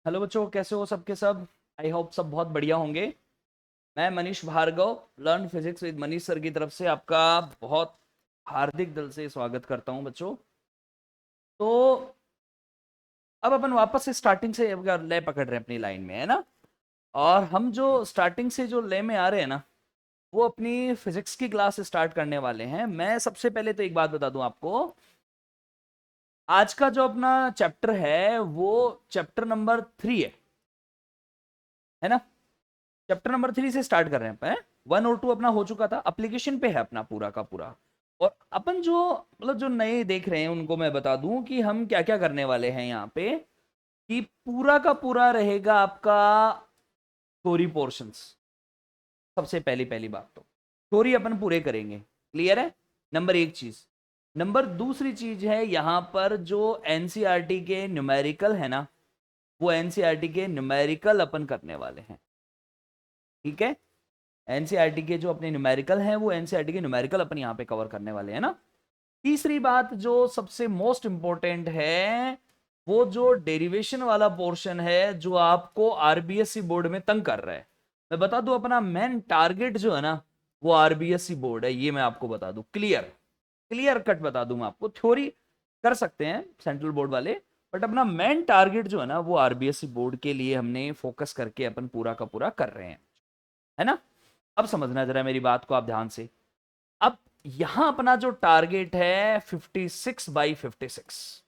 Hello बच्चों, कैसे हो सबके सब। आई होप सब बहुत बढ़िया होंगे। मैं Manish Bhargava, learn physics with Manish sir की तरफ से आपका बहुत हार्दिक दिल से स्वागत करता हूं बच्चों। तो अब अपन वापस से स्टार्टिंग से अब लय पकड़ रहे हैं अपनी लाइन में, है ना। और हम जो स्टार्टिंग से जो लय में आ रहे हैं ना, वो अपनी फिजिक्स की क्लास स्टार्ट करने वाले हैं। मैं सबसे पहले तो एक बात बता दूं आपको, आज का जो अपना चैप्टर है वो चैप्टर नंबर 3 है ना। चैप्टर नंबर 3 से स्टार्ट कर रहे हैं। 1 और 2 अपना हो चुका था, एप्लीकेशन पे है अपना पूरा का पूरा। और अपन जो मतलब जो नए देख रहे हैं उनको मैं बता दूं कि हम क्या क्या करने वाले हैं यहाँ पे। कि पूरा का पूरा रहेगा आपका थ्योरी पोर्शंस। सबसे पहली पहली बात तो थ्योरी अपन पूरे करेंगे, क्लियर है। नंबर एक चीज। नंबर दूसरी चीज है यहाँ पर जो एनसीईआरटी के न्यूमेरिकल है ना, वो एनसीईआरटी के न्यूमेरिकल अपन करने वाले हैं, ठीक है। एनसीईआरटी के जो अपने न्यूमेरिकल हैं वो एनसीईआरटी के न्यूमेरिकल अपन यहाँ पे कवर करने वाले हैं ना। तीसरी बात जो सबसे मोस्ट इंपॉर्टेंट है, वो जो डेरिवेशन वाला पोर्शन है जो आपको आरबीएससी बोर्ड में तंग कर रहा है। मैं बता दूं अपना मेन टारगेट जो है ना, वो आरबीएससी बोर्ड है, ये मैं आपको बता दूं। क्लियर क्लियर कट बता दूं मैं आपको। थ्योरी कर सकते हैं सेंट्रल बोर्ड वाले, बट अपना मेन टारगेट जो है ना वो आरबीएससी बोर्ड के लिए हमने फोकस करके अपन पूरा का पूरा कर रहे हैं, है ना। अब समझना जरा मेरी बात को आप ध्यान से। अब यहां अपना जो टारगेट है 56/56,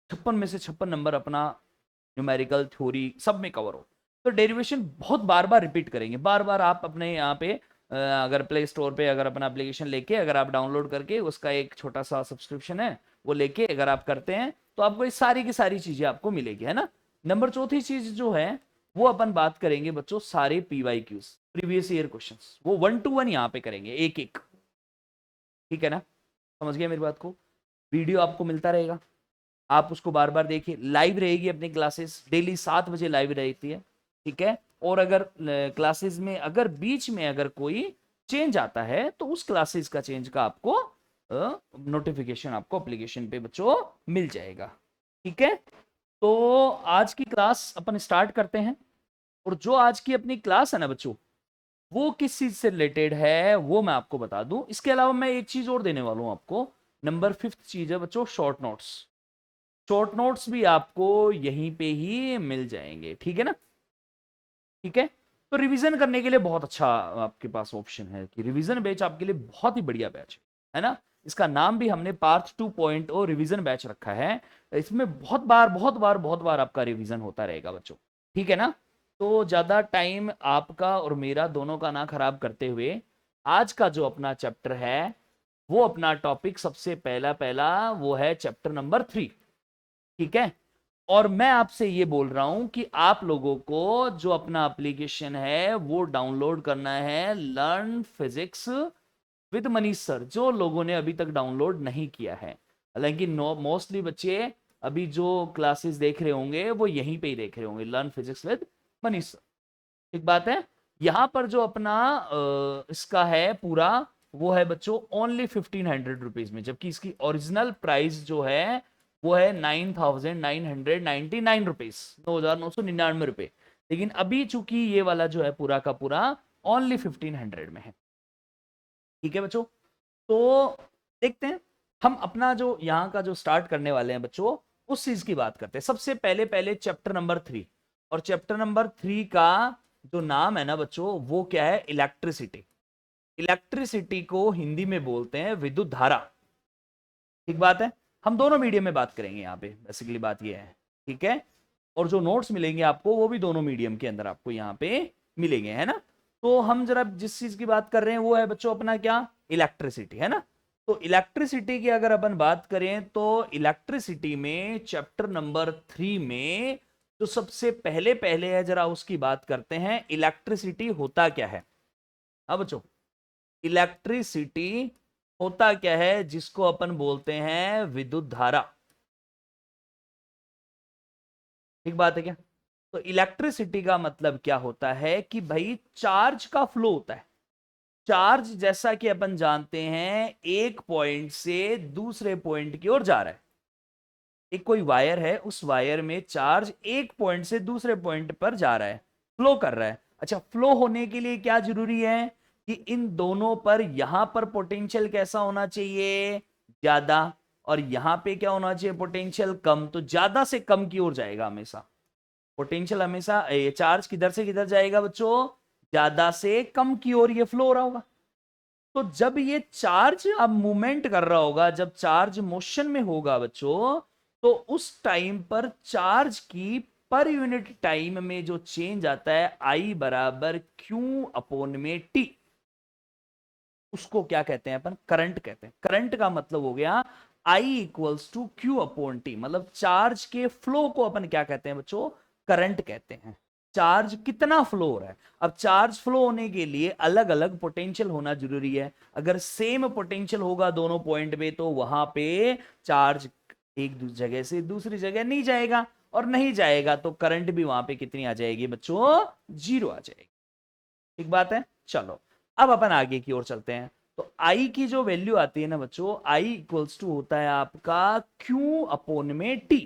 56 में से 56 नंबर अपना न्यूमेरिकल थ्योरी सब में कवर हो। तो डेरिवेशन बहुत बार बार रिपीट करेंगे, बार बार आप अपने यहाँ पे अगर प्ले स्टोर पे अगर अपना एप्लीकेशन लेके अगर आप डाउनलोड करके उसका एक छोटा सा सब्सक्रिप्शन है वो लेके अगर आप करते हैं तो आपको ये सारी की सारी चीजें आपको मिलेगी, है ना। नंबर चौथी चीज जो है वो अपन बात करेंगे बच्चों सारे पीवाईक्यूज, प्रीवियस ईयर क्वेश्चंस, वो 1 to 1 यहाँ पे करेंगे एक एक, ठीक है ना। समझ गया मेरी बात को। वीडियो आपको मिलता रहेगा, आप उसको बार बार देखिए। लाइव रहेगी अपनी क्लासेस, डेली 7 बजे लाइव रहती है, ठीक है। और अगर क्लासेस में अगर बीच में अगर कोई चेंज आता है तो उस क्लासेस का चेंज का आपको नोटिफिकेशन आपको एप्लीकेशन पे बच्चों मिल जाएगा, ठीक है। तो आज की क्लास अपन स्टार्ट करते हैं। और जो आज की अपनी क्लास है ना बच्चों, वो किस चीज से रिलेटेड है वो मैं आपको बता दूं। इसके अलावा मैं एक चीज और देने वाला हूं आपको। नंबर 5th चीज है बच्चों शॉर्ट नोट्स। शॉर्ट नोट्स भी आपको यहीं पे ही मिल जाएंगे, ठीक है ना। ठीक है। तो रिवीजन करने के लिए बहुत अच्छा आपके पास ऑप्शन है कि रिवीजन बैच आपके लिए बहुत ही बढ़िया बैच है ना। इसका नाम भी हमने पार्ट 2.0 रिवीजन बैच रखा है। इसमें बहुत बार आपका रिवीजन होता रहेगा बच्चों, ठीक है ना। तो ज्यादा टाइम आपका और मेरा दोनों का ना खराब करते हुए आज का जो अपना चैप्टर है वो अपना टॉपिक सबसे पहला पहला वो है चैप्टर नंबर 3, ठीक है। और मैं आपसे ये बोल रहा हूं कि आप लोगों को जो अपना एप्लीकेशन है वो डाउनलोड करना है, learn physics with Manish sir. जो लोगों ने अभी तक डाउनलोड नहीं किया है, हालांकि मोस्टली बच्चे अभी जो क्लासेस देख रहे होंगे वो यहीं पे ही देख रहे होंगे, learn physics with Manish sir, ठीक बात है। यहां पर जो अपना इसका है पूरा वो है बच्चों ओनली 1500 रुपीज में, जबकि इसकी ओरिजिनल प्राइस जो है वो है 9999 रुपीज, 9,999 रुपए। लेकिन अभी चूंकि ये वाला जो है पूरा का पूरा ओनली 1500 में है, ठीक है बच्चों। तो देखते हैं हम अपना जो यहाँ का जो स्टार्ट करने वाले हैं बच्चों, उस चीज की बात करते हैं। सबसे पहले पहले चैप्टर नंबर 3। और चैप्टर नंबर 3 का जो नाम है ना बच्चों वो क्या है, इलेक्ट्रिसिटी। इलेक्ट्रिसिटी को हिंदी में बोलते हैं विद्युत धारा, ठीक बात है। हम दोनों मीडियम में बात करेंगे यहाँ पे, बेसिकली बात ये है, ठीक है। और जो नोट्स मिलेंगे आपको वो भी दोनों मीडियम के अंदर आपको यहाँ पे मिलेंगे, है ना। तो हम जरा जिस चीज की बात कर रहे हैं वो है बच्चों अपना क्या, इलेक्ट्रिसिटी, है ना। तो इलेक्ट्रिसिटी की अगर अपन बात करें तो इलेक्ट्रिसिटी में चैप्टर नंबर 3 में जो सबसे पहले पहले है जरा उसकी बात करते हैं। इलेक्ट्रिसिटी होता क्या है। हाँ बच्चों, इलेक्ट्रिसिटी होता क्या है जिसको अपन बोलते हैं विद्युत धारा, ठीक बात है क्या। तो इलेक्ट्रिसिटी का मतलब क्या होता है कि भाई चार्ज का फ्लो होता है। चार्ज जैसा कि अपन जानते हैं एक पॉइंट से दूसरे पॉइंट की ओर जा रहा है, एक कोई वायर है, उस वायर में चार्ज एक पॉइंट से दूसरे पॉइंट पर जा रहा है, फ्लो कर रहा है। अच्छा, फ्लो होने के लिए क्या जरूरी है कि इन दोनों पर, यहां पर पोटेंशियल कैसा होना चाहिए, ज्यादा, और यहां पे क्या होना चाहिए, पोटेंशियल कम। तो ज्यादा से कम की ओर जाएगा हमेशा पोटेंशियल, हमेशा चार्ज किधर से किधर जाएगा बच्चों, ज्यादा से कम की ओर ये फ्लो हो रहा होगा। तो जब ये चार्ज अब मूवमेंट कर रहा होगा, जब चार्ज मोशन में होगा बच्चों, तो उस टाइम पर चार्ज की पर यूनिट टाइम में जो चेंज आता है, आई बराबर क्यू अपॉन में टी, उसको क्या कहते हैं अपन, करंट कहते हैं। करंट का मतलब हो गया I equals to Q upon T, मतलब चार्ज के फ्लो को अपन क्या कहते हैं बच्चों, करंट कहते हैं। चार्ज कितना फ्लो हो रहा है। अब चार्ज फ्लो होने के लिए अलग अलग पोटेंशियल होना जरूरी है। अगर सेम पोटेंशियल होगा दोनों पॉइंट पे, तो वहां पे चार्ज एक जगह से दूसरी जगह नहीं जाएगा, और नहीं जाएगा तो करंट भी वहां पे कितनी आ जाएगी बच्चों, जीरो आ जाएगी। ठीक बात है। चलो अब अपन आगे की ओर चलते हैं। तो आई की जो वैल्यू आती है ना बच्चों, आई इक्वल्स टू होता है आपका क्यू अपॉन में टी।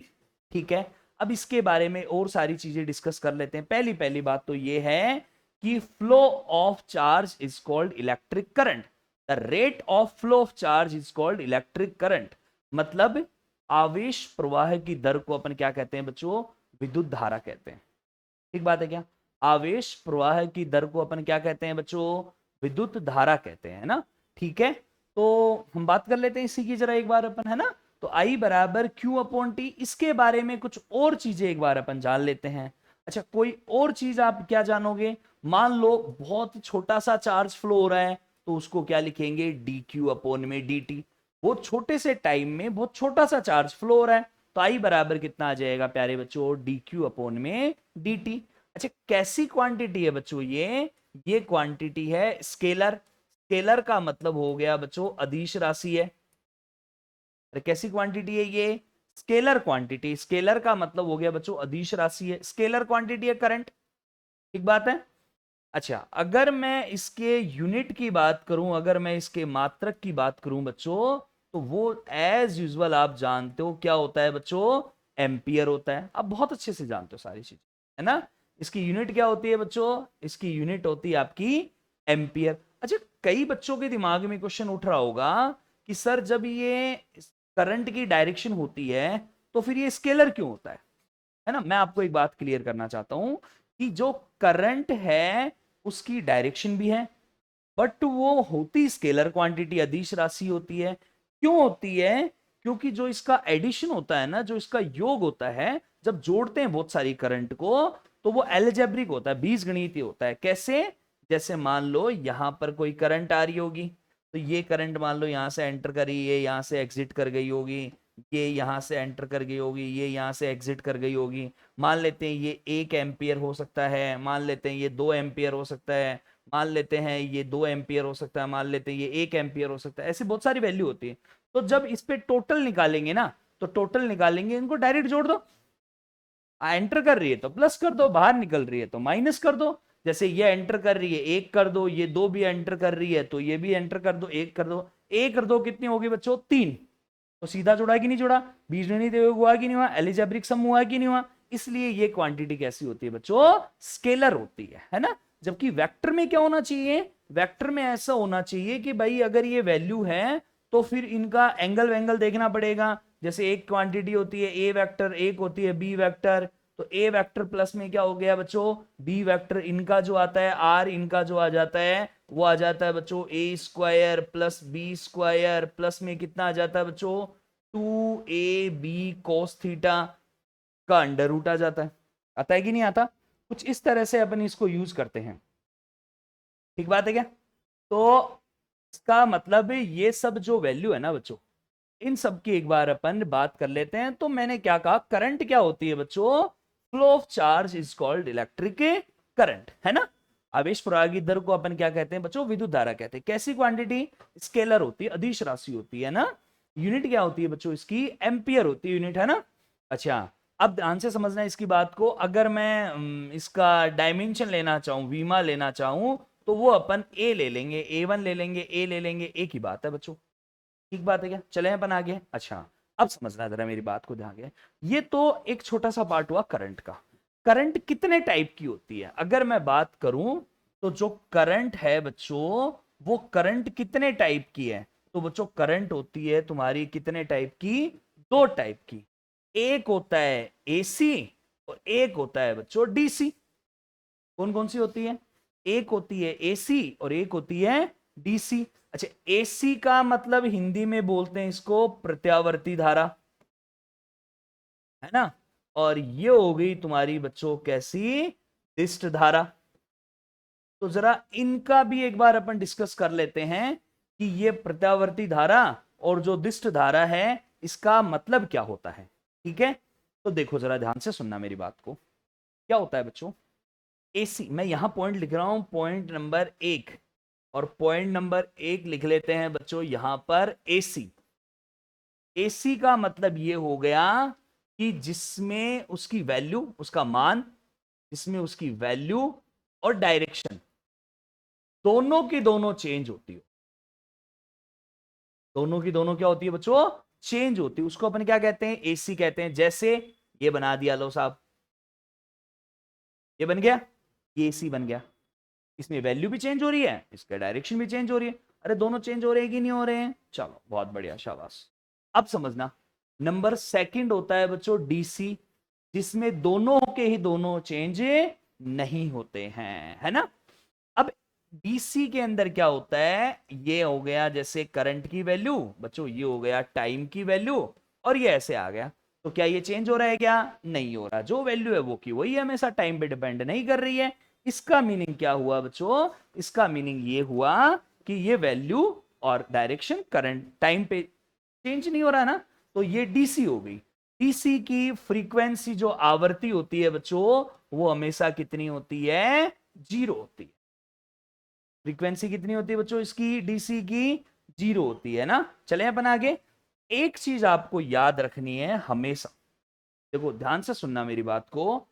ठीक है, अब इसके बारे में और सारी चीजें डिस्कस कर लेते हैं। पहली पहली बात तो ये है कि flow of charge is called electric current. The rate of flow of charge is called electric current. मतलब आवेश प्रवाह की दर को अपन क्या कहते हैं बच्चों, विद्युत धारा कहते हैं। ठीक बात है क्या, आवेश प्रवाह की दर को अपन क्या कहते हैं बच्चों, विद्युत धारा कहते हैं ना। ठीक है, तो हम बात कर लेते हैं इसी की जरा एक बार अपन, है ना। तो आई बराबर क्यू अपॉन टी, इसके बारे में कुछ और चीजें एक बार अपन जान लेते हैं। अच्छा, कोई और चीज आप क्या जानोगे, मान लो बहुत छोटा सा चार्ज फ्लो हो रहा है, तो उसको क्या लिखेंगे, डी क्यू अपॉन में डी टी। बहुत छोटे से टाइम में बहुत छोटा सा चार्ज फ्लो हो रहा है, तो आई बराबर कितना आ जाएगा प्यारे बच्चों, डी क्यू अपॉन में डी टी। अच्छा, कैसी क्वांटिटी है बच्चों ये क्वांटिटी है स्केलर। स्केलर का मतलब हो गया बच्चों अदिश राशि है। अरे कैसी क्वांटिटी है ये, स्केलर क्वांटिटी। स्केलर का मतलब हो गया बच्चों अदिश राशि है, स्केलर क्वांटिटी है करंट। ठीक बात है। अच्छा, अगर मैं इसके यूनिट की बात करूं, अगर मैं इसके मात्रक की बात करूं बच्चों, तो वो एज यूजुअल आप जानते हो क्या होता है बच्चों, एम्पियर होता है। आप बहुत अच्छे से जानते हो सारी चीज, है ना। इसकी यूनिट क्या होती है बच्चों, इसकी यूनिट होती है आपकी एम्पियर। अच्छा, कई बच्चों के दिमाग में क्वेश्चन उठ रहा होगा कि सर जब ये करंट की डायरेक्शन होती है, तो फिर ये स्केलर क्यों होता है ना। मैं आपको एक बात क्लियर करना चाहता हूं कि जो करंट है उसकी डायरेक्शन भी है, बट वो होती स्केलर क्वांटिटी, अदिश राशि होती है। क्यों होती है, क्योंकि जो इसका एडिशन होता है ना, जो इसका योग होता है, जब जोड़ते हैं बहुत सारी करंट को, तो वो एल्जेब्रिक होता है, बीजगणितीय होता है। कैसे, जैसे मान लो यहां पर कोई करंट आ रही होगी, तो ये करंट मान लो यहां से एंटर करी, ये यहां से एग्जिट कर गई होगी, ये यहां से एंटर कर गई होगी, ये यहां से एग्जिट कर गई होगी। मान लेते हैं ये 1 एम्पियर हो सकता है, मान लेते हैं ये 2 एम्पियर हो सकता है, मान लेते हैं ये 2 एम्पियर हो सकता है, मान लेते हैं ये 1 एम्पियर हो सकता है। ऐसी बहुत सारी वैल्यू होती है। तो जब इस पे टोटल निकालेंगे ना, तो टोटल निकालेंगे, इनको डायरेक्ट जोड़ दो। एंटर कर रही है तो प्लस कर दो, बाहर निकल रही है तो माइनस कर दो। जैसे ये एंटर कर रही है 1 कर दो, ये 2 भी एंटर कर रही है तो ये भी एंटर कर दो, 1 कर दो। 1 कर 2 कितनी होगी बच्चों, 3। तो सीधा जुड़ा कि नहीं जुड़ा, बीजगणित योग हुआ कि नहीं हुआ, एलिजेब्रिक सम हुआ कि नहीं हुआ। इसलिए ये क्वांटिटी कैसी होती है बच्चों, स्केलर होती है ना। जबकि वेक्टर में क्या होना चाहिए, वेक्टर में ऐसा होना चाहिए कि भाई अगर ये वैल्यू है, तो फिर इनका एंगल वेंगल देखना पड़ेगा। जैसे एक क्वांटिटी होती है ए वेक्टर, एक होती है बी वेक्टर। तो ए वेक्टर प्लस में क्या हो गया बच्चों, बी वेक्टर, इनका जो आता है आर, इनका जो आ जाता है वो आ जाता है बच्चों A square plus B square, plus में कितना आ जाता है बच्चों, 2ab cos थीटा का अंडर रूट आ जाता है। आता है कि नहीं आता, कुछ इस तरह से अपन इसको यूज करते हैं। ठीक बात है क्या। तो इसका मतलब ये सब जो वैल्यू है ना बच्चों, इन सब की एक बार अपन बात कर लेते हैं। तो मैंने क्या कहा, करंट क्या होती है बच्चों, flow of charge is called electric current, है ना। आवेश प्रवाह की दर को अपन क्या कहते हैं बच्चों, विद्युत धारा कहते हैं। कैसी क्वांटिटी, स्केलर होती है, अदिश राशि होती है ना। यूनिट क्या होती है बच्चों इसकी, एम्पियर होती है यूनिट, है ना। अच्छा, अब ध्यान से समझना है इसकी बात को। अगर मैं इसका डायमेंशन लेना चाहूं, वीमा लेना चाहूं, तो वो अपन ए ले लेंगे, A1 ले लेंगे, ए ले लेंगे, एक ही बात है बच्चों। ठीक बात है क्या, चले अपन आगे। अच्छा, अब समझना जरा मेरी बात को ध्यान। ये तो एक छोटा सा पार्ट हुआ करंट का। करंट कितने टाइप की होती है अगर मैं बात करूं, तो जो करंट है बच्चों, वो करंट कितने टाइप की है? तो बच्चों करंट होती है तुम्हारी कितने टाइप की? दो टाइप की। एक होता है एसी और एक होता है बच्चों डीसी। कौन कौन सी होती है? एक होती है एसी और एक होती है डीसी। अच्छा, एसी का मतलब हिंदी में बोलते हैं इसको प्रत्यावर्ती धारा, है ना। और ये हो गई तुम्हारी बच्चों कैसी? दिष्ट धारा। तो जरा इनका भी एक बार अपन डिस्कस कर लेते हैं कि ये प्रत्यावर्ती धारा और जो दिष्ट धारा है इसका मतलब क्या होता है। ठीक है, तो देखो जरा ध्यान से सुनना मेरी बात को। क्या होता है बच्चों? एसी, मैं यहां पॉइंट लिख रहा हूं, पॉइंट नंबर 1, और पॉइंट नंबर 1 लिख लेते हैं बच्चों यहां पर एसी। एसी का मतलब ये हो गया कि जिसमें उसकी वैल्यू, उसका मान, जिसमें उसकी वैल्यू और डायरेक्शन दोनों की दोनों चेंज होती हो। दोनों की दोनों क्या होती है बच्चों? चेंज होती है। उसको अपन क्या कहते हैं? एसी कहते हैं। जैसे ये बना दिया लो साहब, ये बन गया, ये एसी बन गया। इसमें वैल्यू भी चेंज हो रही है, इसका डायरेक्शन भी चेंज हो रही है। अरे दोनों चेंज हो रहे हैं कि नहीं हो रहे हैं? चलो बहुत बढ़िया, शाबाश। अब समझना, नंबर सेकंड होता है बच्चों डीसी, जिसमें दोनों के ही दोनों चेंज नहीं होते हैं, है ना। अब डीसी के अंदर क्या होता है? ये हो गया जैसे करंट की वैल्यू बच्चों, ये हो गया टाइम की वैल्यू, और ये ऐसे आ गया। तो क्या ये चेंज हो रहा है? क्या नहीं हो रहा। जो वैल्यू है वो की वही है, हमेशा टाइम पे डिपेंड नहीं कर रही है। इसका मीनिंग क्या हुआ बच्चों? इसका मीनिंग ये हुआ कि ये वैल्यू और डायरेक्शन करंट टाइम पे चेंज नहीं हो रहा ना, तो ये डीसी हो गई। डीसी की फ्रीक्वेंसी जो आवृत्ति होती है बच्चों, वो हमेशा कितनी होती है? 0 होती है। फ्रीक्वेंसी कितनी होती है बच्चों इसकी? डीसी की 0 होती है ना। चले अपन आगे। एक चीज आपको याद रखनी है हमेशा, देखो ध्यान से सुनना मेरी बात को।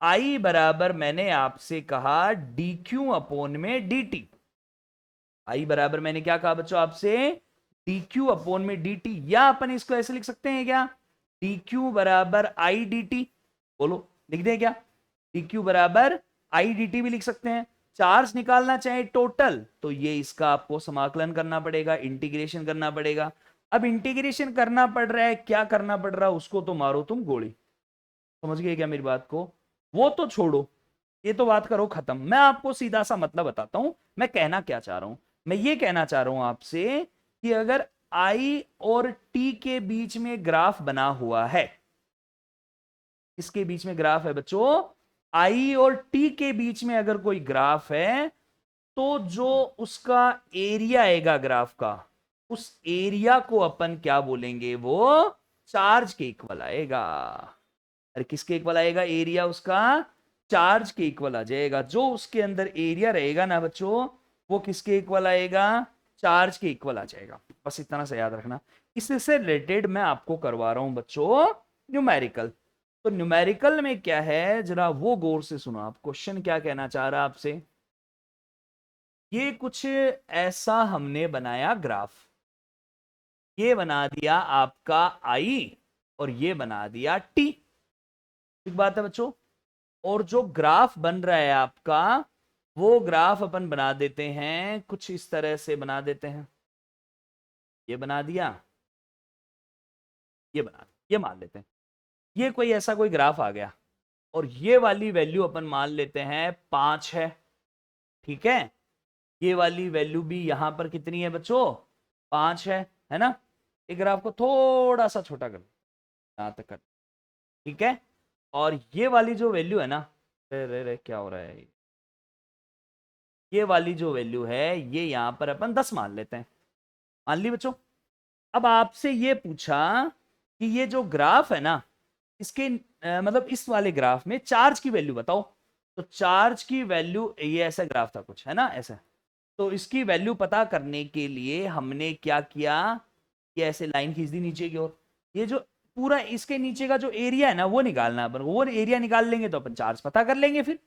आई बराबर मैंने आपसे कहा डी क्यू अपोन में डी टी। आई बराबर मैंने क्या कहा बच्चों आपसे? डी क्यू अपोन में डी टी, या अपन इसको ऐसे लिख सकते हैं क्या? डी क्यू बराबर आई डी टी। बोलो, लिख दें क्या? डी क्यू बराबर आई डी टी भी लिख सकते हैं। चार्ज निकालना चाहे टोटल, तो ये इसका आपको समाकलन करना पड़ेगा, इंटीग्रेशन करना पड़ेगा। अब इंटीग्रेशन करना पड़ रहा है, क्या करना पड़ रहा है? उसको तो मारो तुम गोली। समझ गए क्या मेरी बात को? वो तो छोड़ो, ये तो बात करो खत्म। मैं आपको सीधा सा मतलब बताता हूं, मैं कहना क्या चाह रहा हूं। मैं ये कहना चाह रहा हूं आपसे कि अगर आई और टी के बीच में ग्राफ बना हुआ है, इसके बीच में ग्राफ है बच्चों, आई और टी के बीच में अगर कोई ग्राफ है, तो जो उसका एरिया आएगा ग्राफ का, उस एरिया को अपन क्या बोलेंगे? वो चार्ज के इक्वल आएगा। अरे किसके इक्वल आएगा एरिया? उसका चार्ज के इक्वल आ जाएगा। जो उसके अंदर एरिया रहेगा ना बच्चों, वो किसके इक्वल आएगा? चार्ज के इक्वल आ जाएगा। बस इतना सा याद रखना। इससे रिलेटेड मैं आपको करवा रहा हूं बच्चों न्यूमेरिकल। तो न्यूमेरिकल में क्या है जरा वो गौर से सुनो। आप क्वेश्चन क्या कहना चाह रहा है आपसे? ये कुछ ऐसा हमने बनाया ग्राफ, ये बना दिया आपका आई और ये बना दिया टी। ठीक बात है बच्चों। और जो ग्राफ बन रहा है आपका, वो ग्राफ अपन बना देते हैं कुछ इस तरह से बना देते हैं। ये बना दिया, ये बना दिया, ये मान लेते हैं ये कोई ऐसा कोई ग्राफ आ गया, और ये वाली वैल्यू अपन मान लेते हैं 5 है। ठीक है, ये वाली वैल्यू भी यहां पर कितनी है बच्चों? 5 है ना। एक ग्राफ को थोड़ा सा छोटा कर, यहां तक कर। ठीक है, और ये वाली जो वैल्यू है ना, रे क्या हो रहा है, ये वाली जो वैल्यू है ये यहां पर अपन 10 मान लेते हैं। मान ली बच्चों। अब आपसे ये पूछा कि ये जो ग्राफ है ना, इसके मतलब इस वाले ग्राफ में चार्ज की वैल्यू बताओ। तो चार्ज की वैल्यू, ये ऐसा ग्राफ था कुछ, है ना ऐसा। तो इसकी वैल्यू पता करने के लिए हमने क्या किया कि ऐसे लाइन खींच दी नीचे की ओर। ये जो पूरा इसके नीचे का जो एरिया है ना, वो निकालना है अपन। वो एरिया निकाल लेंगे तो अपन चार्ज पता कर लेंगे फिर।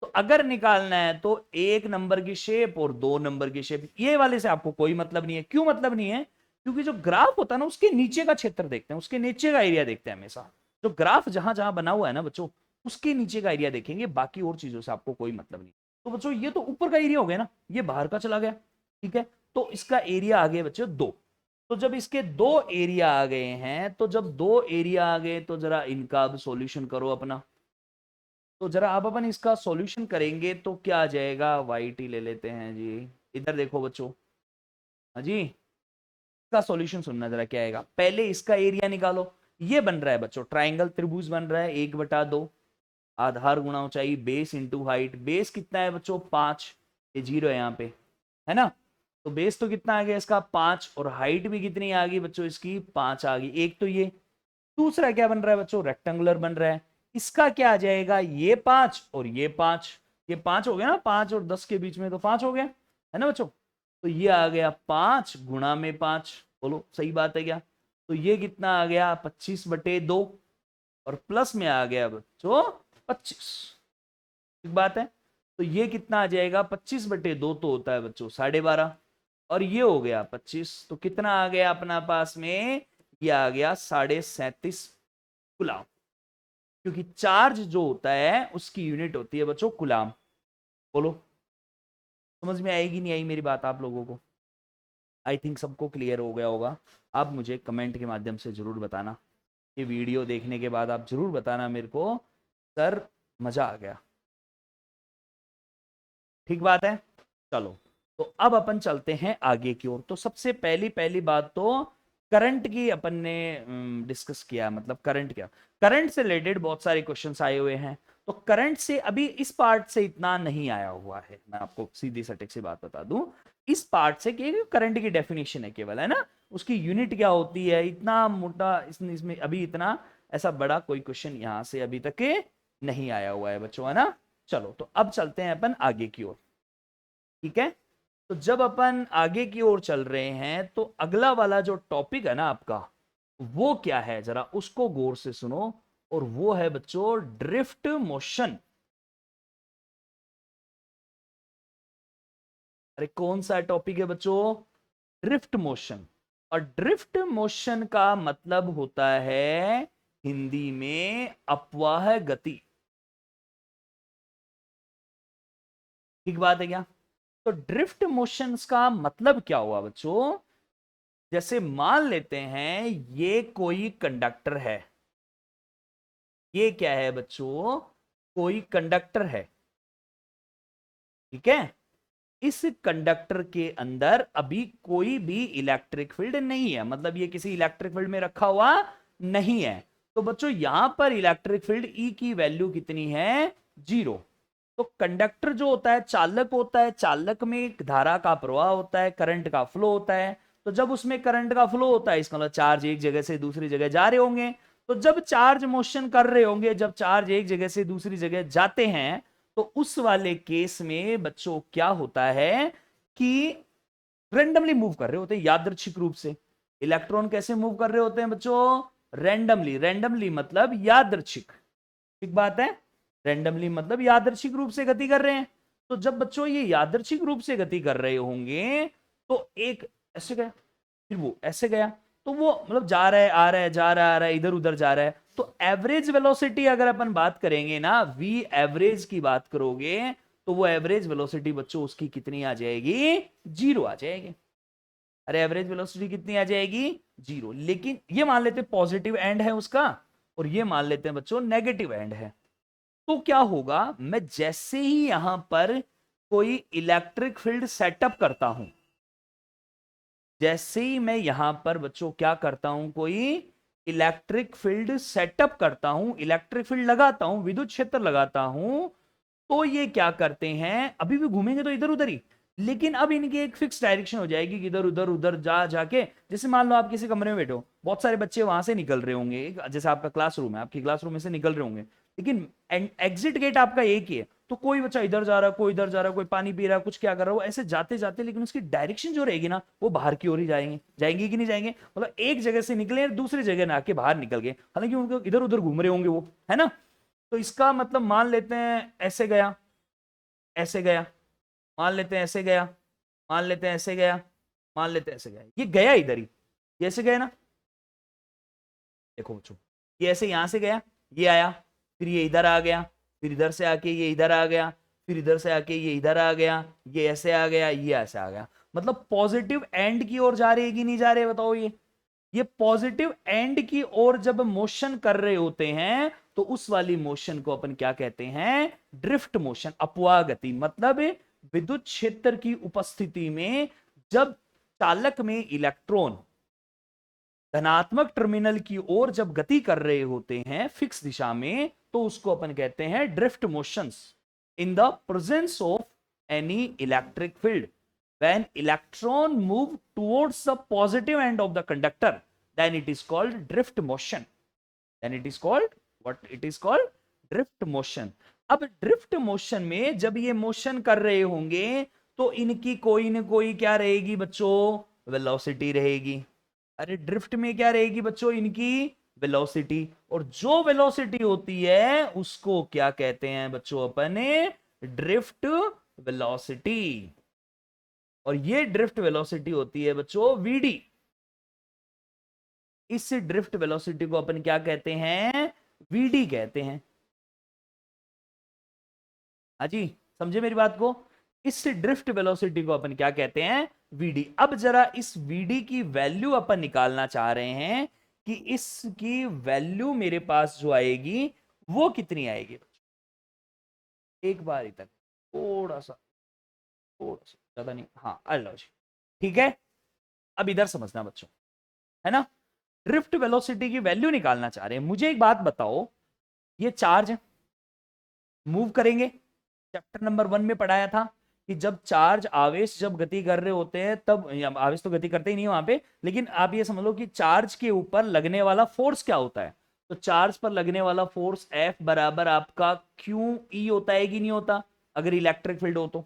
तो अगर निकालना है तो 1 नंबर की शेप और 2 नंबर की शेप, ये वाले से आपको कोई मतलब नहीं है। क्यों मतलब नहीं है? क्योंकि जो ग्राफ होता है ना उसके नीचे का क्षेत्र देखते हैं, उसके नीचे का एरिया देखते हैं हमेशा। जो ग्राफ जहां जहां बना हुआ है ना बच्चों, उसके नीचे का एरिया देखेंगे, बाकी और चीजों से आपको कोई मतलब नहीं। तो बच्चों ये तो ऊपर का एरिया हो गया ना, ये बाहर का चला गया, ठीक है। तो इसका एरिया आ गया बच्चों 2। तो जब इसके 2 एरिया आ गए हैं, तो जब 2 एरिया आ गए तो जरा इनका अब सॉल्यूशन करो अपना। तो जरा आप अपन इसका सॉल्यूशन करेंगे तो क्या आ जाएगा, वाई टी ले लेते हैं जी। इधर देखो बच्चों, हाँ जी, इसका सॉल्यूशन सुनना जरा क्या आएगा। पहले इसका एरिया निकालो। ये बन रहा है बच्चों ट्राइंगल त्रिभुज बन रहा है 1/2 आधार गुणा ऊंचाई बेस इंटू हाइट। बेस कितना है बच्चों 5, ये 0 है यहाँ पे, है ना। तो बेस तो कितना आ गया इसका 5, और हाइट भी कितनी आ गई बच्चों इसकी 5 आ गई। एक तो ये, दूसरा क्या बन रहा है बच्चों रेक्टेंगुलर बन रहा है। इसका क्या आ जाएगा, ये 5 और ये 5, ये 5 हो गया ना, 5 और 10 के बीच में तो 5 हो गया, है ना बच्चों। तो ये आ गया 5 गुणा में 5, बोलो सही बात है क्या। तो ये कितना आ गया 25/2, और प्लस में आ गया बच्चों 25, ठीक बात है। तो ये कितना आ जाएगा 25/2 तो होता है बच्चों 12.5, और ये हो गया 25, तो कितना आ गया अपना पास में, ये आ गया 37.5 कुलाम। क्योंकि चार्ज जो होता है उसकी यूनिट होती है बच्चों कुलाम। बोलो समझ में आएगी नहीं आई मेरी बात आप लोगों को। आई थिंक सबको क्लियर हो गया होगा। आप मुझे कमेंट के माध्यम से जरूर बताना, ये वीडियो देखने के बाद आप जरूर बताना मेरे को, सर मजा आ गया, ठीक बात है। चलो तो अब अपन चलते हैं आगे की ओर। तो सबसे पहली बात तो करंट की अपन ने डिस्कस किया, मतलब करंट क्या, करंट से रिलेटेड बहुत सारे क्वेश्चंस आए हुए हैं। तो करंट से अभी इस पार्ट से इतना नहीं आया हुआ है, मैं आपको सीधी सटीक सी बात बता दूं। इस पार्ट से कि करंट की डेफिनेशन है केवल, है ना, उसकी यूनिट क्या होती है, इतना मोटा इसमें अभी इतना ऐसा बड़ा कोई क्वेश्चन यहां से अभी तक नहीं आया हुआ है बच्चों, है ना। चलो तो अब चलते हैं अपन आगे की ओर, ठीक है। तो जब अपन आगे की ओर चल रहे हैं तो अगला वाला जो टॉपिक है ना आपका, वो क्या है जरा उसको गौर से सुनो, और वो है बच्चों ड्रिफ्ट मोशन। अरे कौन सा टॉपिक है बच्चों, ड्रिफ्ट मोशन। और ड्रिफ्ट मोशन का मतलब होता है हिंदी में अपवाह गति, ठीक बात है क्या। तो ड्रिफ्ट मोशंस का मतलब क्या हुआ बच्चों, जैसे मान लेते हैं ये कोई कंडक्टर है, ये क्या है बच्चों, कोई कंडक्टर है, ठीक है। इस कंडक्टर के अंदर अभी कोई भी इलेक्ट्रिक फील्ड नहीं है, मतलब ये किसी इलेक्ट्रिक फील्ड में रखा हुआ नहीं है। तो बच्चों यहां पर इलेक्ट्रिक फील्ड ई की वैल्यू कितनी है 0। तो कंडक्टर जो होता है चालक होता है, चालक में एक धारा का प्रवाह होता है, करंट का फ्लो होता है। तो जब उसमें करंट का फ्लो होता है इसका मतलब चार्ज एक जगह से दूसरी जगह जा रहे होंगे। तो जब चार्ज मोशन कर रहे होंगे, जब चार्ज एक जगह से दूसरी जगह जाते हैं, तो उस वाले केस में बच्चों क्या होता है कि रेंडमली मूव कर रहे होते हैं, यादृच्छिक रूप से। इलेक्ट्रॉन कैसे मूव कर रहे होते हैं बच्चों, रेंडमली। रेंडमली मतलब यादृच्छिक, ठीक बात है। रेंडमली मतलब यादृच्छिक रूप से गति कर रहे हैं। तो जब बच्चों ये यादृच्छिक रूप से गति कर रहे होंगे, तो एक ऐसे गया, फिर वो ऐसे गया, तो वो मतलब जा रहा है आ रहा है, जा रहा है आ रहा है, इधर उधर जा रहा है। तो एवरेज वेलोसिटी अगर अपन बात करेंगे ना, वी एवरेज की बात करोगे, तो वो एवरेज वेलोसिटी बच्चों उसकी कितनी आ जाएगी, 0 आ जाएगी। अरे एवरेज वेलोसिटी कितनी आ जाएगी 0। लेकिन ये मान लेते हैं पॉजिटिव एंड है उसका, और ये मान लेते हैं बच्चों नेगेटिव एंड है। तो क्या होगा, मैं जैसे ही यहां पर कोई इलेक्ट्रिक फील्ड सेटअप करता हूं, जैसे ही मैं यहां पर बच्चों क्या करता हूं, कोई इलेक्ट्रिक फील्ड सेटअप करता हूं, इलेक्ट्रिक फील्ड लगाता हूं, विद्युत क्षेत्र लगाता हूं, तो ये क्या करते हैं, अभी भी घूमेंगे तो इधर उधर ही, लेकिन अब इनकी एक फिक्स डायरेक्शन हो जाएगी कि इधर उधर उधर जा जाके, जैसे मान लो आप किसी कमरे में बैठो, बहुत सारे बच्चे वहां से निकल रहे होंगे, जैसे आपका क्लासरूम है, आपकी क्लासरूम में से निकल रहे होंगे, लेकिन एग्जिट गेट आपका एक ही है। तो कोई बच्चा इधर जा रहा है, कोई इधर जा रहा है, कोई पानी पी रहा है, कुछ क्या कर रहा है, वो ऐसे जाते जाते, लेकिन उसकी डायरेक्शन जो रहेगी ना, वो बाहर की ओर ही जाएंगे, जाएंगे कि नहीं जाएंगे, मतलब एक जगह से निकले दूसरी जगह ना आके बाहर निकल गए, हालांकि उनको इधर उधर घूम रहे होंगे वो, है ना। तो इसका मतलब मान लेते हैं ऐसे गया, ऐसे गया, मान लेते हैं ऐसे गया, मान लेते हैं ऐसे गया, मान लेते हैं ऐसे गया, ये गया इधर ही, ये ऐसे गए ना, देखो बच्चों, ये ऐसे यहां से गया, ये आया, फिर ये इधर आ गया, फिर इधर से आके ये इधर आ गया, फिर इधर से आके ये इधर आ गया, ये ऐसे आ गया, ये ऐसे आ गया। मतलब पॉजिटिव एंड की ओर जा रहे हैं कि नहीं जा रहे, बताओ। ये पॉजिटिव एंड की ओर जब मोशन कर रहे होते हैं तो उस वाली मोशन को अपन क्या कहते हैं, ड्रिफ्ट मोशन, अपवागति। मतलब विद्युत क्षेत्र की उपस्थिति में जब चालक में इलेक्ट्रॉन धनात्मक टर्मिनल की ओर जब गति कर रहे होते हैं फिक्स दिशा में, तो उसको अपन कहते हैं drift motions in the presence of any electric field. When electron move towards the positive end of the conductor, then it is called drift motion. Then it is called what? It is called drift motion. अब drift motion में जब ये motion कर रहे होंगे तो इनकी कोई ना कोई क्या रहेगी बच्चों, वेलोसिटी रहेगी। अरे ड्रिफ्ट में क्या रहेगी बच्चों, इनकी वेलोसिटी। और जो वेलोसिटी होती है उसको क्या कहते हैं बच्चों अपने, ड्रिफ्ट वेलोसिटी। और ये ड्रिफ्ट वेलोसिटी होती है बच्चों वीडी। इस ड्रिफ्ट वेलोसिटी को अपन क्या कहते हैं, वीडी कहते हैं। हाजी समझे मेरी बात को, इस ड्रिफ्ट वेलोसिटी को अपन क्या कहते हैं, वीडी। अब जरा इस वीडी की वैल्यू अपन निकालना चाह रहे हैं कि इसकी वैल्यू मेरे पास जो आएगी वो कितनी आएगी। एक बार इधर थोड़ा सा ज्यादा नहीं, हाँ लो जी, ठीक है। अब इधर समझना बच्चों, है ना, ड्रिफ्ट वेलोसिटी की वैल्यू निकालना चाह रहे हैं। मुझे एक बात बताओ, ये चार्ज मूव करेंगे, चैप्टर नंबर 1 में पढ़ाया था कि जब चार्ज आवेश जब गति कर रहे होते हैं तब, आवेश तो गति करते ही नहीं वहां पे, लेकिन आप ये समझ लो कि चार्ज के ऊपर लगने वाला फोर्स क्या होता है। तो चार्ज पर लगने वाला फोर्स F बराबर आपका QE होता है कि नहीं होता, अगर इलेक्ट्रिक फील्ड हो तो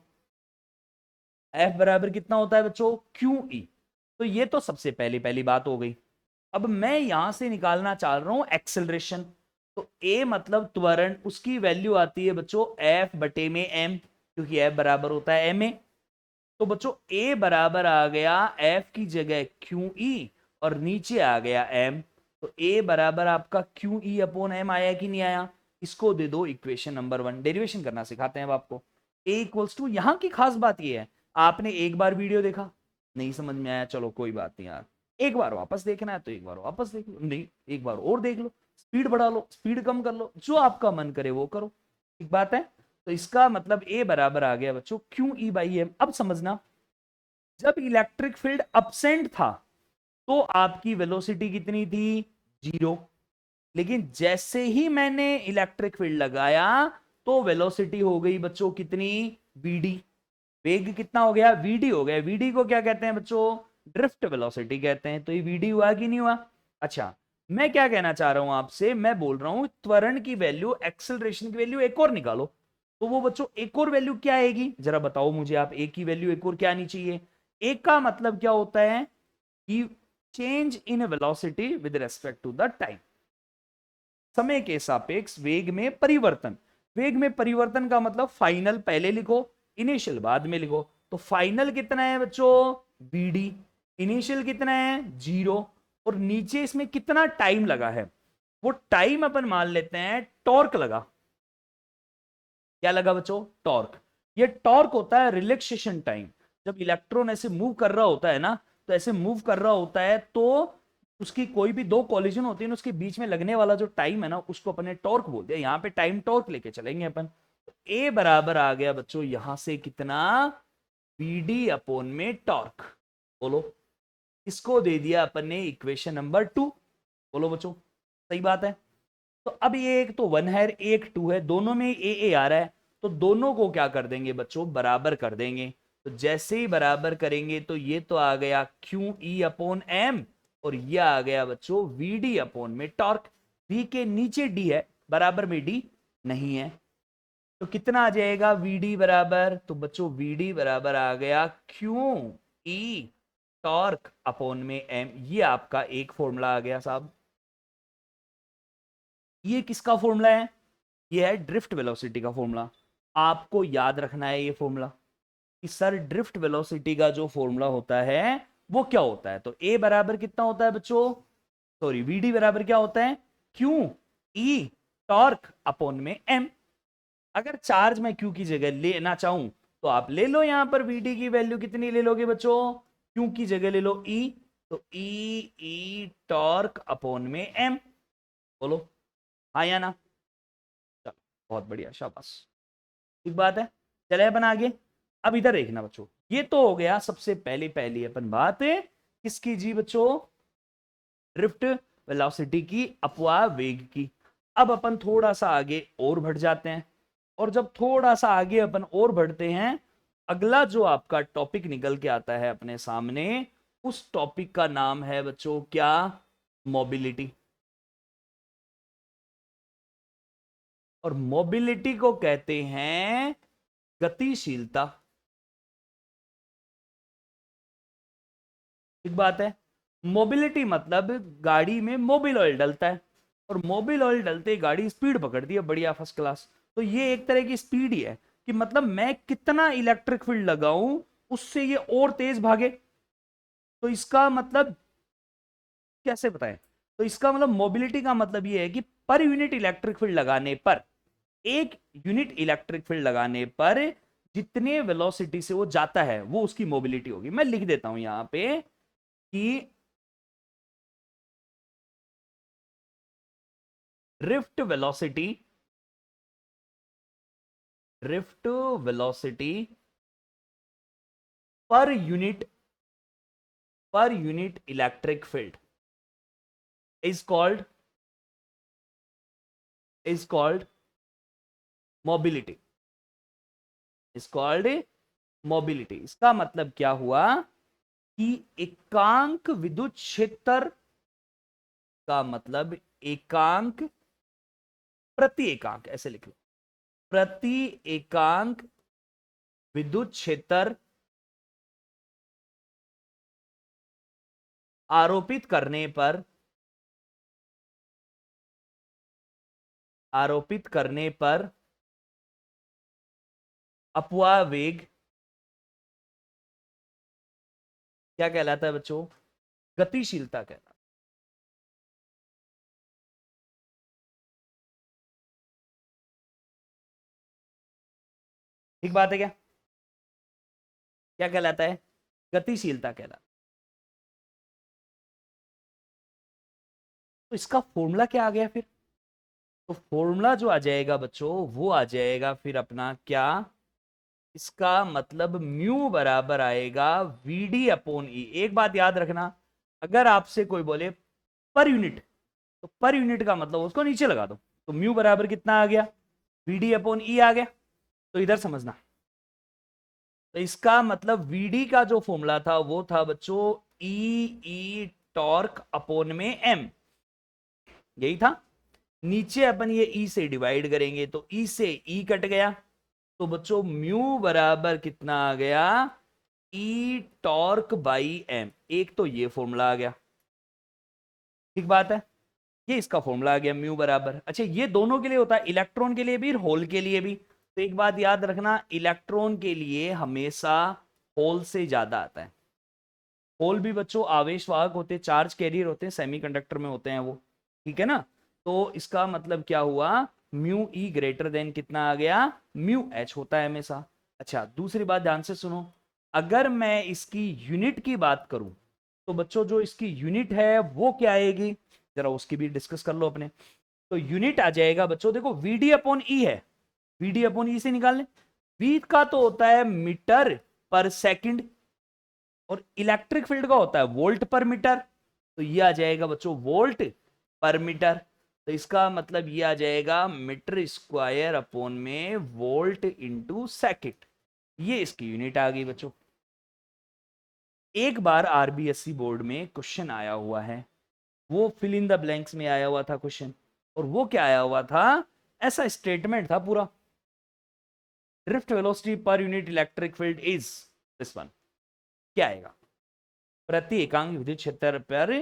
F बराबर कितना होता है बच्चों, QE। तो ये तो सबसे पहली बात हो गई। अब मैं यहां से निकालना चाह रहा हूं एक्सेलरेशन। तो A मतलब त्वरण, उसकी वैल्यू आती है बच्चों F बटे में M, क्योंकि F बराबर होता है ma। तो बच्चों A बराबर आ गया F की जगह QE और नीचे आ गया M। तो A बराबर आपका QE अपॉन M आया कि नहीं आया। इसको दे दो इक्वेशन नंबर 1। डेरिवेशन करना सिखाते हैं अब आपको। A इक्वल्स टू, यहां की खास बात ये है, आपने एक बार वीडियो देखा, नहीं समझ में आया, चलो कोई बात नहीं यार, एक बार वापस देखना है तो एक बार वापस देख लो, नहीं एक बार और देख लो, स्पीड बढ़ा लो, स्पीड कम कर लो, जो आपका मन करे वो करो, ठीक बात है। तो इसका मतलब A बराबर आ गया बच्चों QE बाई M। अब समझना, जब इलेक्ट्रिक फील्ड अपसेंट था तो आपकी वेलोसिटी कितनी थी, 0। लेकिन जैसे ही मैंने इलेक्ट्रिक फील्ड लगाया तो वेलोसिटी हो गई बच्चों कितनी, VD। वेग कितना हो गया, VD हो गया। VD को क्या कहते हैं बच्चों, ड्रिफ्ट वेलोसिटी कहते हैं। तो ये VD हुआ कि नहीं हुआ। अच्छा, मैं क्या कहना चाह रहा हूं आपसे, मैं बोल रहा हूं त्वरण की वैल्यू, एक्सेलरेशन की वैल्यू एक और निकालो। तो वो बच्चों एक और वैल्यू क्या आएगी, जरा बताओ मुझे आप। एक की वैल्यू एक और क्या आनी चाहिए। एक का मतलब क्या होता है कि change in velocity with respect to the time, समय के सापेक्ष वेग में परिवर्तन। वेग में परिवर्तन का मतलब फाइनल पहले लिखो, इनिशियल बाद में लिखो। तो फाइनल कितना है बच्चों, BD, इनिशियल कितना है 0, और नीचे इसमें कितना टाइम लगा है, वो टाइम अपन मान लेते हैं टॉर्क लगा। क्या लगा बच्चों, टॉर्क। ये टॉर्क होता है रिलैक्सेशन टाइम। जब इलेक्ट्रॉन ऐसे मूव कर रहा होता है ना, तो ऐसे मूव कर रहा होता है तो उसकी कोई भी दो कॉलिजन होती है ना, उसके बीच में लगने वाला जो टाइम है ना, उसको अपने टॉर्क बोलते हैं। यहां पे टाइम टॉर्क लेके चलेंगे अपन। ए बराबर आ गया बच्चों यहां से कितना, BD अपॉन में टॉर्क। बोलो, इसको दे दिया अपन ने इक्वेशन नंबर 2। बोलो बच्चों, सही बात है। तो अब ये एक तो 1 है, एक 2 है, दोनों में ए आ रहा है, तो दोनों को क्या कर देंगे बच्चों, बराबर कर देंगे। तो जैसे ही बराबर करेंगे तो ये तो आ गया QE अपॉन M, और ये आ गया बच्चों VD अपॉन में टॉर्क। V के नीचे D है, बराबर में D नहीं है, तो कितना आ जाएगा VD बराबर, तो बच्चों VD बराबर आ गया QE टॉर्क अपॉन में M। ये आपका एक फॉर्मूला आ गया साहब। ये किसका फॉर्मूला है, ये है ड्रिफ्ट वेलोसिटी का फॉर्मूला। आपको याद रखना है ये फॉर्मूला कि सर ड्रिफ्ट वेलोसिटी का जो फॉर्मूला होता है वो क्या होता है? तो ए बराबर कितना होता है बच्चों, सॉरी वीडी बराबर क्या होता है, क्यू ई टॉर्क अपॉन में एम। अगर चार्ज मैं क्यू की जगह लेना चाहूं तो आप ले लो, यहां पर वीडी की वैल्यू कितनी ले लोगे बच्चों, क्यू की जगह ले लो ई, तो ई टॉर्क अपॉन में एम। बोलो हाँ या ना? चलो बहुत बढ़िया, शाबाश, ठीक बात है। चले अपन आगे। अब इधर देखना बच्चों, ये तो हो गया सबसे पहली पहली अपन बात किसकी जी बच्चों, ड्रिफ्ट वेलोसिटी की, अपवाह वेग की। अब अपन थोड़ा सा आगे और बढ़ जाते हैं, और जब थोड़ा सा आगे अपन और बढ़ते हैं, अगला जो आपका टॉपिक निकल के आता है अपने सामने, उस टॉपिक का नाम है बच्चों क्या, मोबिलिटी। और मोबिलिटी को कहते हैं गतिशीलता। ठीक बात है। मोबिलिटी मतलब गाड़ी में मोबिल ऑयल डलता है, और मोबिल ऑयल डलते गाड़ी स्पीड पकड़ती है, बढ़िया फर्स्ट क्लास। तो ये एक तरह की स्पीड ही है कि मतलब मैं कितना इलेक्ट्रिक फील्ड लगाऊं उससे ये और तेज भागे। तो इसका मतलब कैसे बताएं, तो इसका मतलब मोबिलिटी का मतलब ये है कि पर यूनिट इलेक्ट्रिक फील्ड लगाने पर, एक यूनिट इलेक्ट्रिक फील्ड लगाने पर जितने वेलोसिटी से वो जाता है वो उसकी मोबिलिटी होगी। मैं लिख देता हूं यहां पे कि drift velocity, drift velocity per unit, per unit electric field is called, is called mobility, is called mobility. इसका मतलब क्या हुआ कि एकांक विद्युत क्षेत्र का मतलब एकांक प्रति एकांक, ऐसे लिख लो, प्रति एकांक विद्युत क्षेत्र आरोपित करने पर, आरोपित करने पर अपवाह वेग क्या कहलाता है बच्चों, गतिशीलता कहलाता है। ठीक बात है क्या, क्या कहलाता है, गतिशीलता कहलाता है। तो इसका फॉर्मूला क्या आ गया फिर, तो फॉर्मूला जो आ जाएगा बच्चों वो आ जाएगा फिर अपना क्या, इसका मतलब म्यू बराबर आएगा वीडी अपॉन ई। एक बात याद रखना, अगर आपसे कोई बोले पर यूनिट, तो पर यूनिट का मतलब उसको नीचे लगा दो, तो म्यू बराबर कितना आ गया, वीडी अपॉन ई आ गया। तो इधर समझना, तो इसका मतलब वीडी का जो फॉर्मूला था वो था बच्चों ई टॉर्क अपॉन में एम, यही था। नीचे अपन ये ई से डिवाइड करेंगे तो ई से ई कट गया, तो बच्चों म्यू बराबर कितना आ गया, ई टॉर्क बाई एम। एक तो ये फॉर्मूला आ गया, ठीक बात है, ये इसका फॉर्मूला आ गया म्यू बराबर। अच्छा ये दोनों के लिए होता है, इलेक्ट्रॉन के लिए भी और होल के लिए भी। तो एक बात याद रखना, इलेक्ट्रॉन के लिए हमेशा होल से ज्यादा आता है। होल भी बच्चों आवेशवाहक होते हैं, चार्ज कैरियर होते हैं, सेमीकंडक्टर में होते हैं वो, ठीक है ना। तो इसका मतलब क्या हुआ, म्यू ई ग्रेटर देन कितना आ गया, म्यू एच होता है हमेशा। अच्छा दूसरी बात ध्यान से सुनो, अगर मैं इसकी यूनिट की बात करूं तो बच्चों जो इसकी यूनिट है वो क्या आएगी, जरा उसकी भी डिस्कस कर लो अपने। तो यूनिट आ जाएगा बच्चों, देखो वीडी अपॉन ई है, वीडी अपॉन ई से निकाल लें। वी का तो होता है मीटर पर सेकंड, और इलेक्ट्रिक फील्ड का होता है वोल्ट पर मीटर। तो ये आ जाएगा बच्चों वोल्ट पर मीटर। तो इसका मतलब ये आ जाएगा मीटर स्क्वायर अपॉन में वोल्ट इंटू सेकेंड। ये इसकी यूनिट आ गई बच्चों। एक बार आरबीएससी बोर्ड में क्वेश्चन आया हुआ है, वो फिल इन द ब्लैंक्स में आया हुआ था क्वेश्चन, और वो क्या आया हुआ था, ऐसा स्टेटमेंट था पूरा, drift velocity per unit electric field is this one. क्या आएगा, प्रति एकांक विद्युत क्षेत्र पर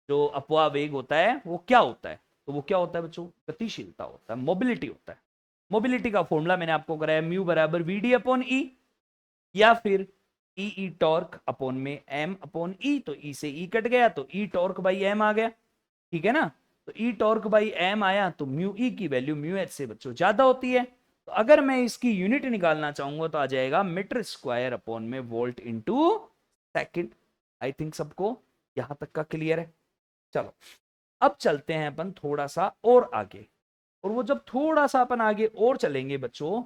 जो अपवाह वेग होता है वो क्या होता है, तो वो क्या होता है बच्चों, गतिशीलता होता है, मोबिलिटी होता है। मोबिलिटी का फॉर्मूला मैंने आपको कराया म्यू बराबर वीडी अपॉन ई, या फिर ई टॉर्क अपॉन में एम अपॉन ई, तो ई से ई कट गया तो ई टॉर्क बाई एम आ गया, ठीक है ना। तो ई टॉर्क बाई एम आया तो म्यू ई की वैल्यू म्यू एच से बच्चों ज्यादा होती है। तो अगर मैं इसकी यूनिट निकालना चाहूंगा तो आ जाएगा मीटर स्क्वायर अपॉन में volt into second. I think सबको यहां तक का क्लियर है। चलो अब चलते हैं अपन थोड़ा सा और आगे, और वो जब थोड़ा सा अपन आगे और चलेंगे बच्चों,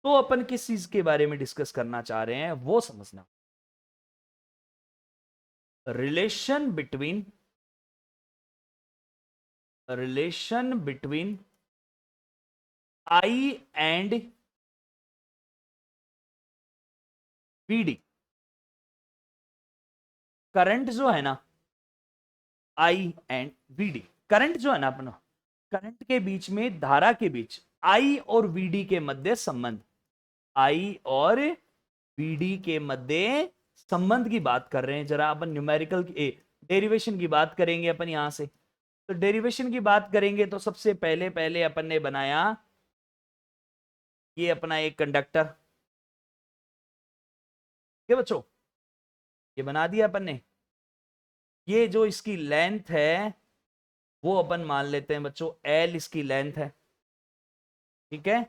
तो अपन किस चीज के बारे में डिस्कस करना चाह रहे हैं वो समझना। Relation between I and VD. Current जो है ना, आई एंड वीडी, करंट जो है ना अपना, करंट के बीच में, धारा के बीच आई और वीडी के मध्य संबंध, आई और वीडी के मध्य संबंध की बात कर रहे हैं। जरा अपन न्यूमेरिकल की डेरिवेशन की बात करेंगे अपन यहां से। तो डेरिवेशन की बात करेंगे तो सबसे पहले पहले अपन ने बनाया ये अपना एक कंडक्टर, क्या बच्चों, ये बना दिया अपन ने। ये जो इसकी लेंथ है वो अपन मान लेते हैं बच्चों एल इसकी लेंथ है, ठीक है।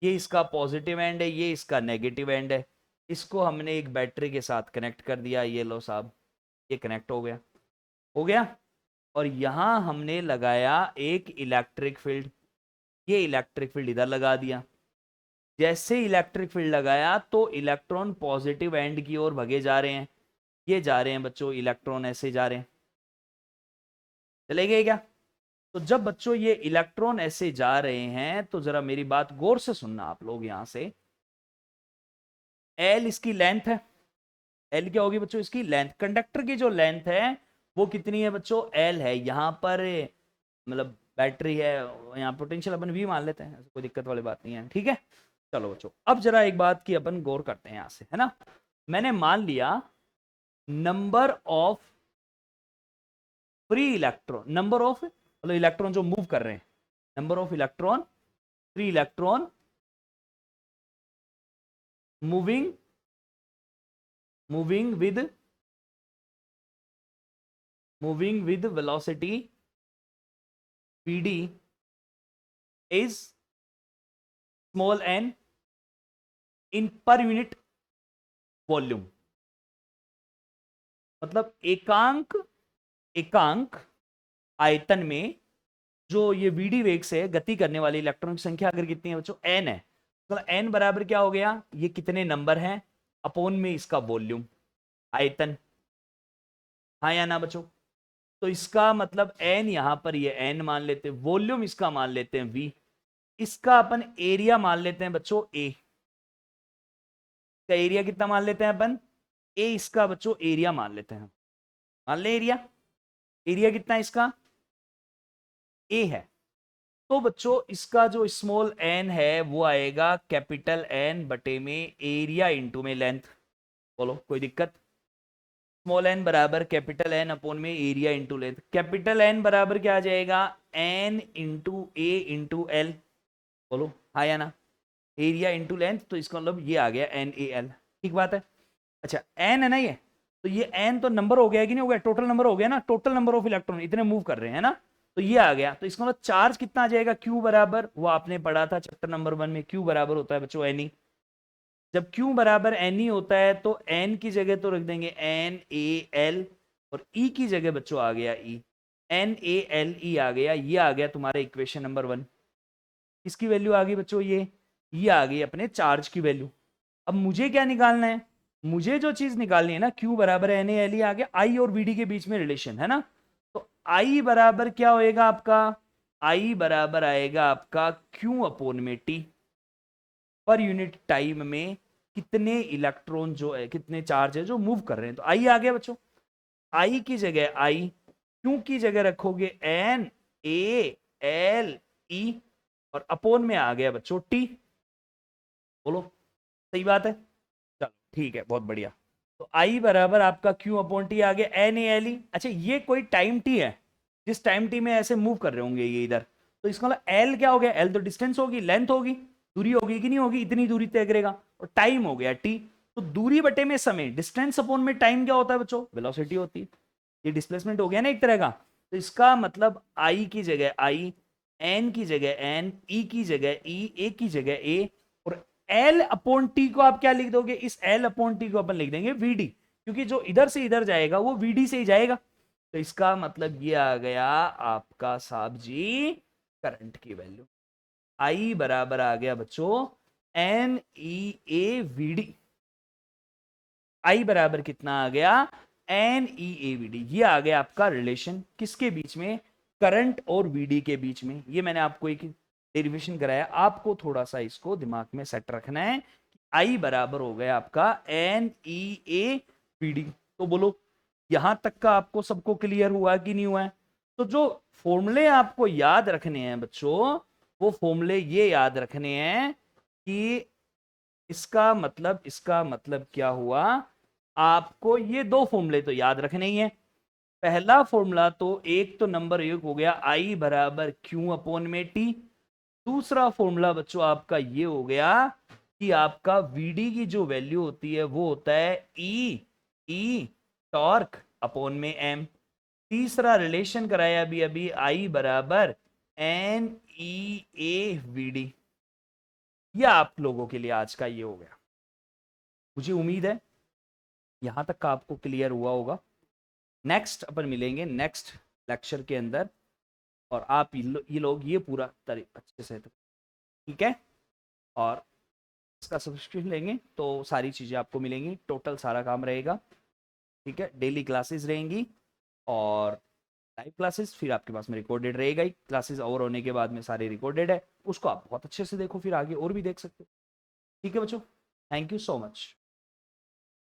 ये इसका पॉजिटिव एंड है, ये इसका नेगेटिव एंड है। इसको हमने एक बैटरी के साथ कनेक्ट कर दिया, ये लो साहब, ये कनेक्ट हो गया, हो गया। और यहां हमने लगाया एक इलेक्ट्रिक फील्ड, ये इलेक्ट्रिक फील्ड इधर लगा दिया। जैसे इलेक्ट्रिक फील्ड लगाया तो इलेक्ट्रॉन पॉजिटिव एंड की ओर भगे जा रहे हैं, ये जा रहे हैं बच्चों, इलेक्ट्रॉन ऐसे जा रहे हैं, चले गए क्या। तो जब बच्चों ये इलेक्ट्रॉन ऐसे जा रहे हैं तो जरा मेरी बात गौर से सुनना आप लोग यहां से। एल इसकी लेंथ है, एल क्या होगी बच्चों, इसकी लेंथ। कंडक्टर की जो लेंथ है वो कितनी है बच्चों, एल है। यहां पर मतलब बैटरी है, यहाँ पोटेंशियल अपन भी मान लेते हैं, कोई दिक्कत वाली बात नहीं है, ठीक है। चलो बच्चों अब जरा एक बात की अपन गौर करते हैं यहां से, है ना। मैंने मान लिया number of free electron, number of मतलब इलेक्ट्रॉन जो मूव कर रहे हैं, number of electron, free electron moving with velocity vd is small n in per unit volume. मतलब एकांक आयतन में जो ये वीडी वेग से गति करने वाले इलेक्ट्रॉन की संख्या अगर कितनी है बच्चों, एन है, तो एन बराबर क्या हो गया, ये कितने नंबर हैं अपॉन में इसका वॉल्यूम, आयतन, हाँ या ना बच्चों। तो इसका मतलब एन यहां पर ये एन मान लेते हैं, वॉल्यूम इसका मान लेते हैं वी, इसका अपन एरिया मान लेते हैं बच्चों ए, का एरिया कितना मान लेते हैं अपन, ए इसका बच्चों एरिया मान लेते हैं, मान ले एरिया, एरिया कितना है इसका, ए है। तो बच्चों इसका जो स्मॉल एन है वो आएगा कैपिटल एन बटे में एरिया इंटू में लेंथ। बोलो कोई दिक्कत, स्मॉल एन बराबर कैपिटल एन अपॉन में area into length. Capital N बराबर क्या आ जाएगा, N into A into L, बोलो हाँ या ना, एरिया इंटू लेंथ, तो इसका मतलब ये आ गया एन ए एल, ठीक बात है। अच्छा एन है ना ये, तो ये एन तो नंबर हो गया कि नहीं हो गया, टोटल नंबर हो गया ना, टोटल नंबर ऑफ इलेक्ट्रॉन इतने मूव कर रहे हैं ना, तो ये आ गया। तो इसका मतलब चार्ज कितना आ जाएगा, क्यू बराबर, वो आपने पढ़ा था चैप्टर नंबर 1 में, क्यू बराबर होता है बच्चों एन ई। जब Q बराबर एन ई होता है तो N की जगह तो रख देंगे एन ए एल, और E की जगह बच्चों आ गया E, N A L E आ गया, ये आ गया तुम्हारा इक्वेशन नंबर 1। इसकी वैल्यू आ गई बच्चों ये आ गई अपने चार्ज की वैल्यू। अब मुझे क्या निकालना है, मुझे जो चीज निकालनी है ना, Q बराबर एन ए एल ई आ गया, I और VD के बीच में रिलेशन है ना, तो I बराबर क्या होएगा आपका, I बराबर आएगा आपका Q अपॉन में T, पर यूनिट टाइम में कितने इलेक्ट्रॉन जो है, कितने चार्ज है जो मूव कर रहे हैं। तो आई आ गया बच्चों, आई की जगह आई, क्यू की जगह रखोगे एन ए एल ई, और अपोन में आ गया बच्चों टी। बोलो सही बात है, चलो ठीक है, बहुत बढ़िया। तो आई बराबर आपका क्यू अपॉन टी आ गया, एन ए एल ई। अच्छा ये कोई टाइम टी है, जिस टाइम टी में ऐसे मूव कर रहे होंगे ये इधर, तो इसका मतलब एल क्या हो गया, एल तो डिस्टेंस होगी, लेंथ होगी, दूरी होगी कि नहीं होगी, इतनी दूरी तय करेगा, और टाइम हो गया टी। तो दूरी बटे में समय, डिस्टेंस अपॉन में टाइम क्या होता है बच्चों, वेलोसिटी होती है। ये डिस्प्लेसमेंट हो गया ना एक तरह का। तो इसका मतलब आई की जगह आई, एन की जगह एन, ई की जगह ई, ए की जगह ए, और एल अपॉन टी को आप क्या लिख दोगे, इस एल अपॉन टी को अपन लिख देंगे वीडी, क्योंकि जो इधर से इधर जाएगा वो वीडी से ही जाएगा। तो इसका मतलब ये आ गया आपका साहब जी करंट की वैल्यू। आई बराबर आ गया बच्चों N E A V D. I बराबर कितना आ गया, N E A V D. ये आ गया आपका रिलेशन किसके बीच में, करंट और वीडी के बीच में। ये मैंने आपको एक डेरिवेशन कराया, आपको थोड़ा सा इसको दिमाग में सेट रखना है। आई बराबर हो गया आपका N E A V D. तो बोलो यहां तक का आपको सबको क्लियर हुआ कि नहीं हुआ है। तो जो फॉर्मूले आपको याद रखने हैं बच्चों, वो फॉर्मूले ये याद रखने हैं कि इसका मतलब क्या हुआ, आपको ये दो फॉर्मूले तो याद रखने ही है। पहला फॉर्मूला तो एक तो नंबर एक हो गया आई बराबर क्यू अपॉन में टी। दूसरा फॉर्मूला बच्चों आपका ये हो गया कि आपका वीडी की जो वैल्यू होती है वो होता है ई टॉर्क अपॉन में एम। तीसरा रिलेशन कराया अभी अभी आई बराबर एन ई ए वीडी। यह आप लोगों के लिए आज का ये हो गया। मुझे उम्मीद है यहां तक का आपको क्लियर हुआ होगा। नेक्स्ट अपन मिलेंगे नेक्स्ट लेक्चर के अंदर, और आप ये लोग ये पूरा अच्छे से ठीक है, और इसका सब्सक्रिप्शन लेंगे तो सारी चीज़ें आपको मिलेंगी, टोटल सारा काम रहेगा। ठीक है, डेली क्लासेस रहेंगी और लाइव क्लासेस फिर आपके पास में रिकॉर्डेड रहेगा ही। क्लासेस ओवर होने के बाद में सारे रिकॉर्डेड है, उसको आप बहुत अच्छे से देखो, फिर आगे और भी देख सकते हो। ठीक है बच्चों, थैंक यू सो मच।